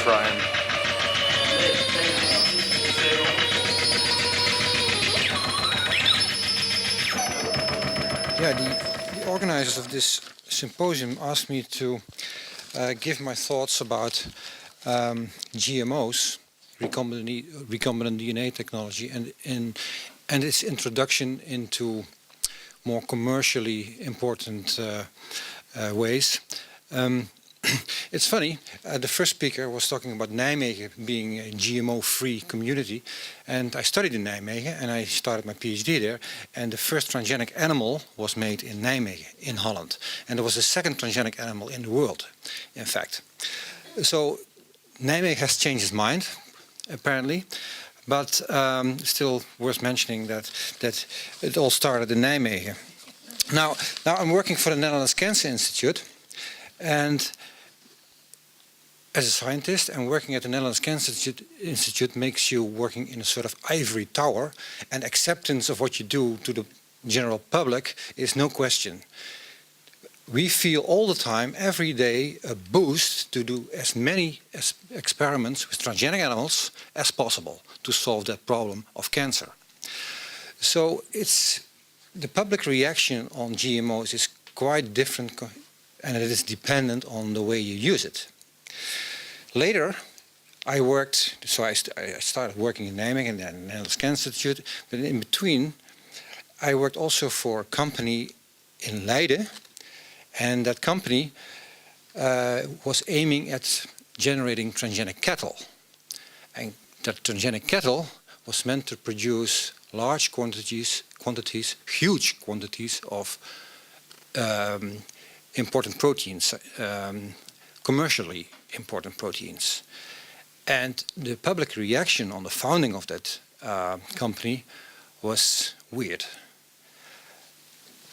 Brian. Yeah, the organizers of this symposium asked me to give my thoughts about GMOs, recombinant DNA technology, and its introduction into more commercially important ways. It's funny, the first speaker was talking about Nijmegen being a GMO-free community, and I studied in Nijmegen and I started my PhD there, and the first transgenic animal was made in Nijmegen, in Holland, and it was the second transgenic animal in the world, in fact. So Nijmegen has changed its mind, apparently, but still worth mentioning that it all started in Nijmegen. Now I'm working for the Netherlands Cancer Institute, and as a scientist, and working at the Netherlands Cancer Institute makes you working in a sort of ivory tower, and acceptance of what you do to the general public is no question. We feel all the time, every day, a boost to do as many experiments with transgenic animals as possible to solve that problem of cancer. So the public reaction on GMOs is quite different, and it is dependent on the way you use it. Later, I started working in Nijmegen and then Netherlands Cancer Institute, but in between, I worked also for a company in Leiden, and that company was aiming at generating transgenic cattle. And that transgenic cattle was meant to produce large quantities, huge quantities of important proteins, commercially important proteins. And the public reaction on the founding of that company was weird.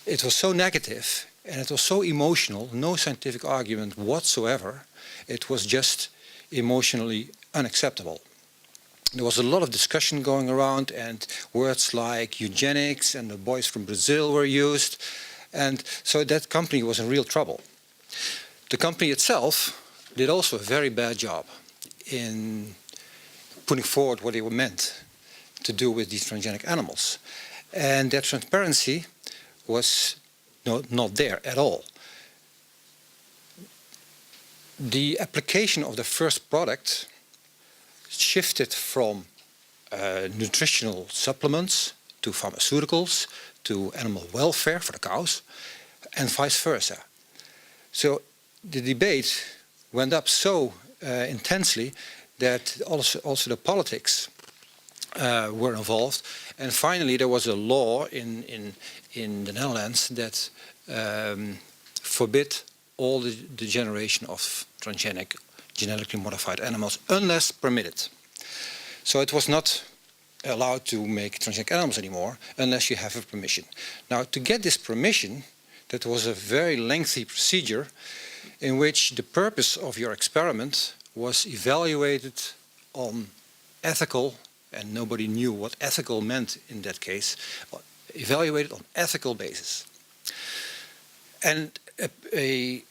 It was so negative and it was so emotional, no scientific argument whatsoever. It was just emotionally unacceptable. There was a lot of discussion going around, and words like eugenics and the boys from Brazil were used. And so that company was in real trouble. The company itself did also a very bad job in putting forward what they were meant to do with these transgenic animals. And that transparency was not there at all. The application of the first product shifted from nutritional supplements to pharmaceuticals to animal welfare for the cows, and vice versa. So the debate went up so intensely that also the politics were involved, and finally there was a law in the Netherlands that forbid all the generation of genetically modified animals unless permitted. So it was not allowed to make transgenic animals anymore unless you have a permission. Now, to get this permission, that was a very lengthy procedure in which the purpose of your experiment was evaluated on ethical, and nobody knew what ethical meant in that case, evaluated on ethical basis. And a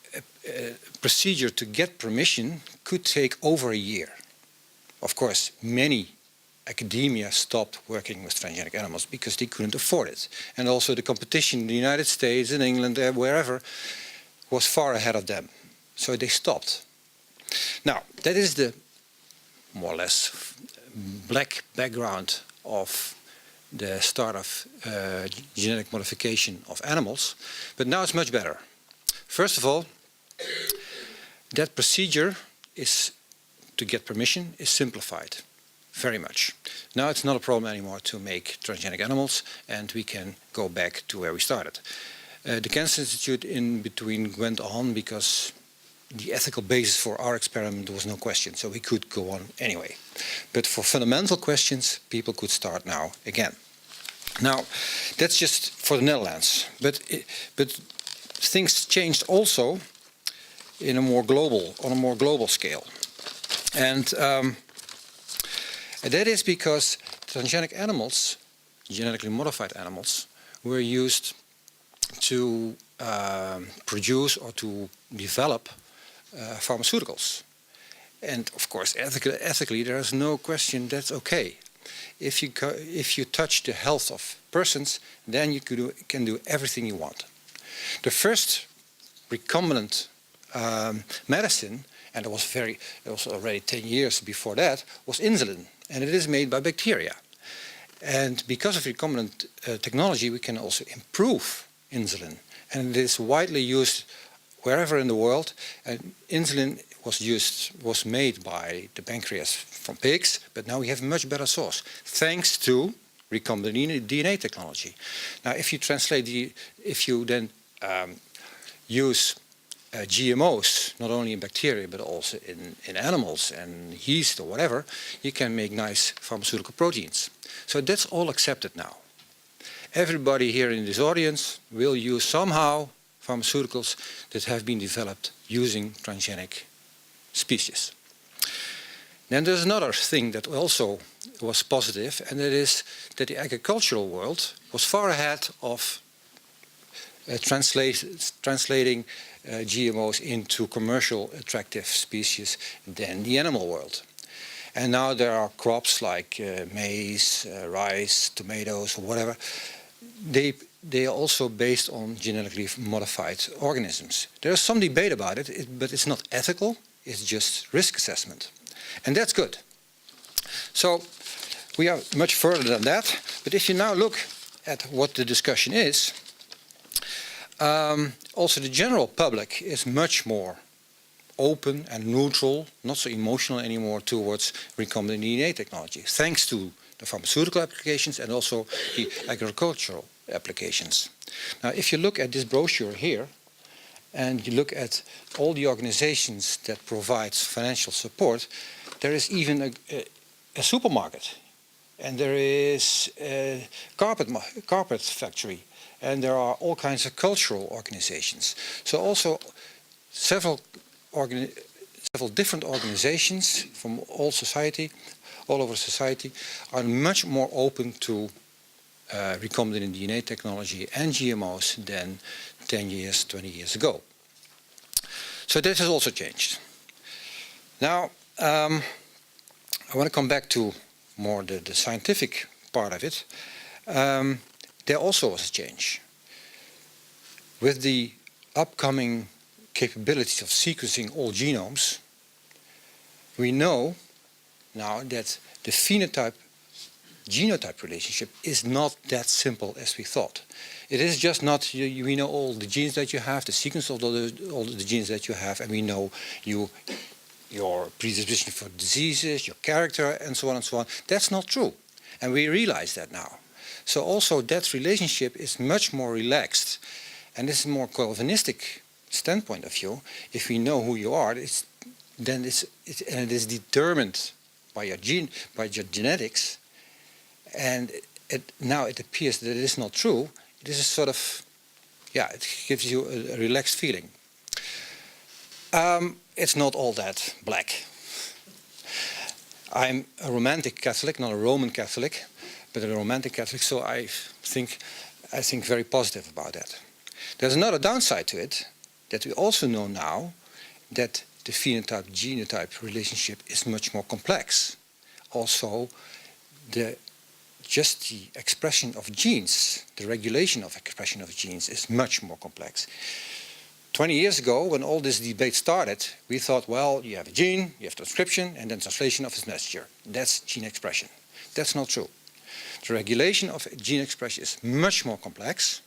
procedure to get permission could take over a year. Of course, many academia stopped working with transgenic animals because they couldn't afford it. And also the competition in the United States, in England, wherever, was far ahead of them. So they stopped. Now, that is the more or less black background of the start of genetic modification of animals. But now it's much better. First of all, that procedure to get permission is simplified very much. Now it's not a problem anymore to make transgenic animals, and we can go back to where we started. The Cancer Institute in between went on because the ethical basis for our experiment was no question, so we could go on anyway. But for fundamental questions, people could start now again. Now, that's just for the Netherlands, but things changed also on a more global scale, and that is because transgenic animals, genetically modified animals, were used to produce or to develop pharmaceuticals. And of course, ethically, there is no question that's okay. If you touch the health of persons, then you can do everything you want. The first recombinant medicine, and it was already 10 years before that, was insulin, and it is made by bacteria. And because of recombinant technology, we can also improve insulin, and it is widely used wherever in the world. And insulin was made by the pancreas from pigs, but now we have a much better source thanks to recombinant DNA technology. Now, if you then use GMOs, not only in bacteria but also in animals and yeast or whatever, you can make nice pharmaceutical proteins. So that's all accepted now. Everybody here in this audience will use somehow pharmaceuticals that have been developed using transgenic species. Then there's another thing that also was positive, and that is that the agricultural world was far ahead of translating GMOs into commercial attractive species than the animal world. And now there are crops like maize, rice, tomatoes, or whatever. They are also based on genetically modified organisms. There is some debate about it, but it's not ethical. It's just risk assessment. And that's good. So we are much further than that. But if you now look at what the discussion is, also the general public is much more open and neutral, not so emotional anymore towards recombinant DNA technology, thanks to the pharmaceutical applications and also the agricultural applications. Now, if you look at this brochure here, and you look at all the organizations that provides financial support, there is even a supermarket, and there is a carpet factory, and there are all kinds of cultural organizations. So also several different organizations from all over society, are much more open to recombinant DNA technology and GMOs than 10 years, 20 years ago. So this has also changed. Now, I want to come back to more the scientific part of it. There also was a change. With the upcoming capabilities of sequencing all genomes, we know now that the phenotype-genotype relationship is not that simple as we thought. It is just not, we know all the genes that you have, the sequence of all the genes that you have, and we know your predisposition for diseases, your character, and so on and so on. That's not true. And we realize that now. So also that relationship is much more relaxed. And this is a more Calvinistic standpoint of view. If we know who you are, then it is determined by your genetics. And now it appears that it is not true. It is a sort of, it gives you a relaxed feeling. It's not all that black. I'm a romantic Catholic, not a Roman Catholic, but a romantic Catholic, so I think very positive about that. There's another downside to it, that we also know now that the phenotype-genotype relationship is much more complex. Also, just the expression of genes, the regulation of expression of genes is much more complex. 20 years ago, when all this debate started, we thought, well, you have a gene, you have transcription, and then translation of its messenger. That's gene expression. That's not true. The regulation of gene expression is much more complex.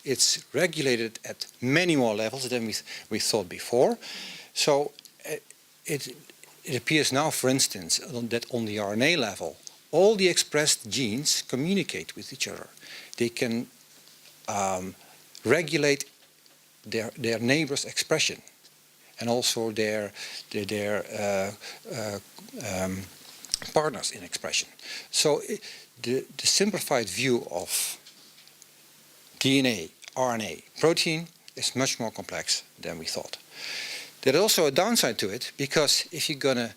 It's regulated at many more levels than we thought before. So it appears now, for instance, that on the RNA level, all the expressed genes communicate with each other. They can regulate their neighbor's expression and also their partners in expression. So the simplified view of DNA, RNA, protein is much more complex than we thought. There's also a downside to it, because if you're going to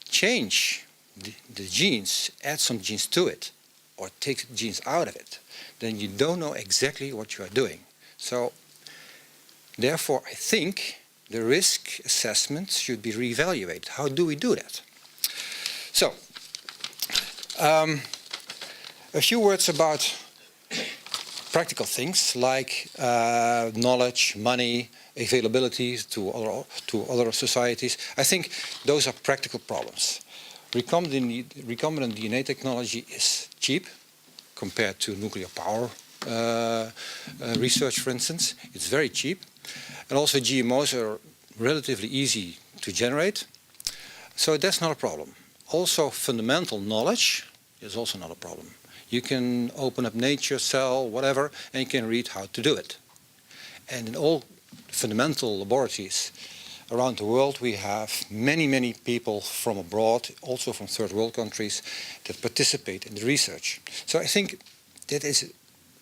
change the genes, add some genes to it, or take genes out of it, then you don't know exactly what you are doing. So therefore, I think the risk assessment should be reevaluated. How do we do that? So, a few words about practical things like knowledge, money, availability to other societies. I think those are practical problems. Recombinant DNA technology is cheap compared to nuclear power research, for instance. It's very cheap. And also GMOs are relatively easy to generate. So that's not a problem. Also fundamental knowledge is also not a problem. You can open up Nature, Cell, whatever, and you can read how to do it. And in all fundamental laboratories around the world, we have many people from abroad, also from third world countries, that participate in the research. So I think that is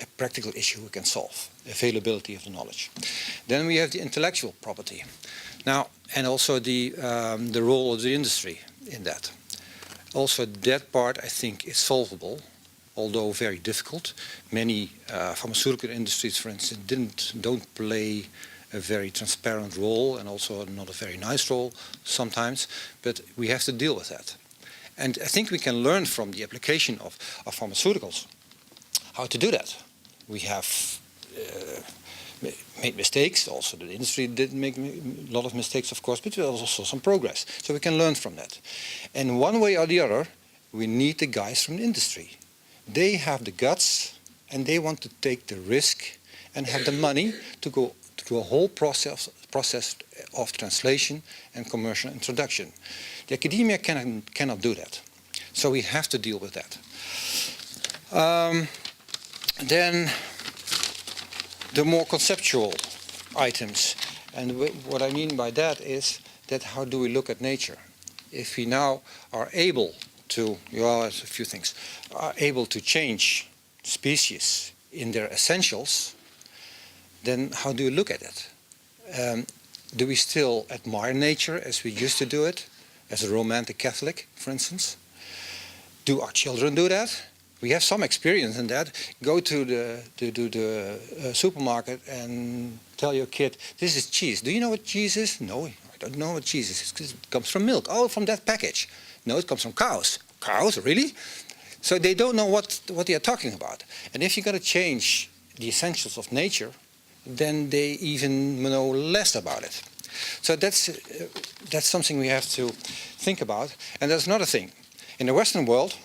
a practical issue we can solve, availability of the knowledge. Then we have the intellectual property. Now, and also the role of the industry in that. Also that part I think is solvable, although very difficult. Many pharmaceutical industries, for instance, don't play a very transparent role, and also not a very nice role sometimes, but we have to deal with that. And I think we can learn from the application of pharmaceuticals how to do that. We have made mistakes, also the industry did make a lot of mistakes, of course, but there was also some progress. So we can learn from that. And one way or the other, we need the guys from the industry. They have the guts and they want to take the risk and have the money to go through a whole process of translation and commercial introduction. The academia cannot do that. So we have to deal with that. Then the more conceptual items. And what I mean by that is that how do we look at nature? If we now are able to, well, there's a few things, are able to change species in their essentials, then how do you look at it? Do we still admire nature as we used to do it, as a romantic Catholic, for instance? Do our children do that? We have some experience in that. Go to the supermarket and tell your kid, this is cheese. Do you know what cheese is? No, I don't know what cheese is. It comes from milk. Oh, from that package. No, it comes from cows. Cows, really? So they don't know what they are talking about. And if you're going to change the essentials of nature, then they even know less about it. So that's something we have to think about. And there's another thing. In the Western world,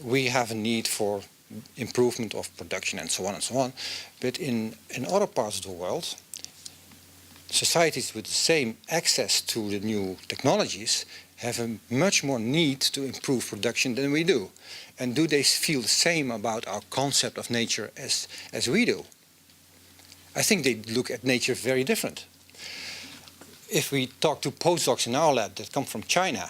we have a need for improvement of production and so on and so on. But in other parts of the world, societies with the same access to the new technologies have a much more need to improve production than we do. And do they feel the same about our concept of nature as we do? I think they look at nature very different. If we talk to postdocs in our lab that come from China,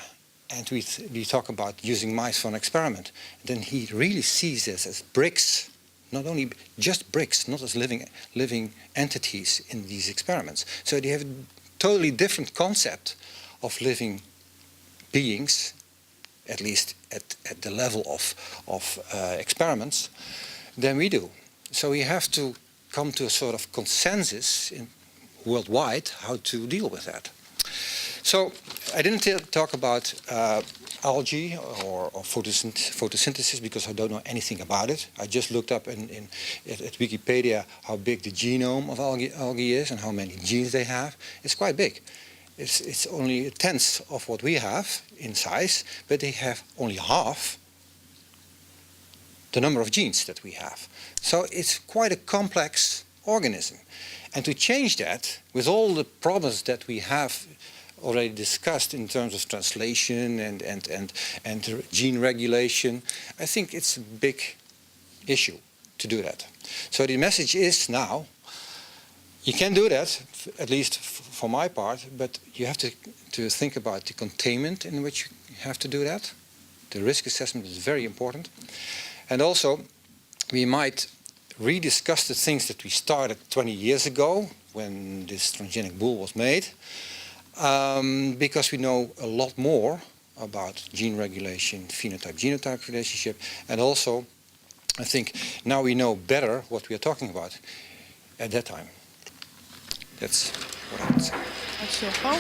and we talk about using mice for an experiment, then he really sees this as bricks, not only just bricks, not as living entities in these experiments. So they have a totally different concept of living beings, at least at the level of experiments, than we do. So we have to come to a sort of consensus worldwide how to deal with that. So I didn't talk about algae or photosynthesis because I don't know anything about it. I just looked up at Wikipedia how big the genome of algae is and how many genes they have. It's quite big. It's only a tenth of what we have in size, but they have only half the number of genes that we have. So it's quite a complex organism. And to change that, with all the problems that we have already discussed in terms of translation and gene regulation, I think it's a big issue to do that. So the message is now, you can do that, at least for my part, but you have to think about the containment in which you have to do that. The risk assessment is very important. And also, we might rediscuss the things that we started 20 years ago when this transgenic bull was made, because we know a lot more about gene regulation, phenotype-genotype relationship, and also I think now we know better what we are talking about at that time. That's От цього.